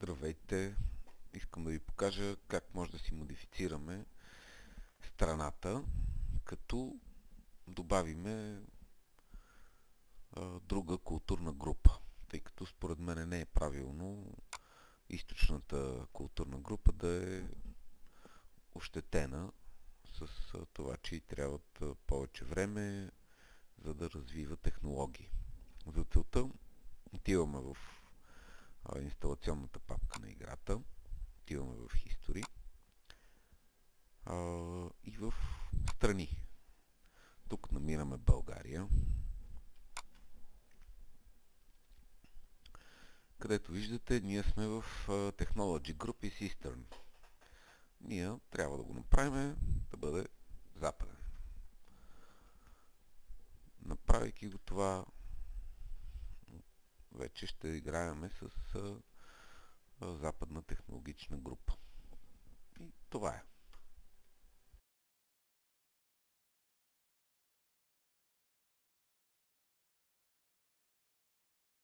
Здравейте! Искам да ви покажа как може да си модифицираме страната, като добавиме друга културна група. Тъй като според мен не е правилно източната културна група да е ощетена с това, че й трябват повече време, за да развива технологии. За целта отиваме в инсталационната папка на играта, отиваме в History и в страни. Тук намираме България, където виждате, ние сме в Technology Group и Eastern. Ние трябва да го направим да бъде западен. Направейки го това, вече ще играем с западна технологична група. И това е.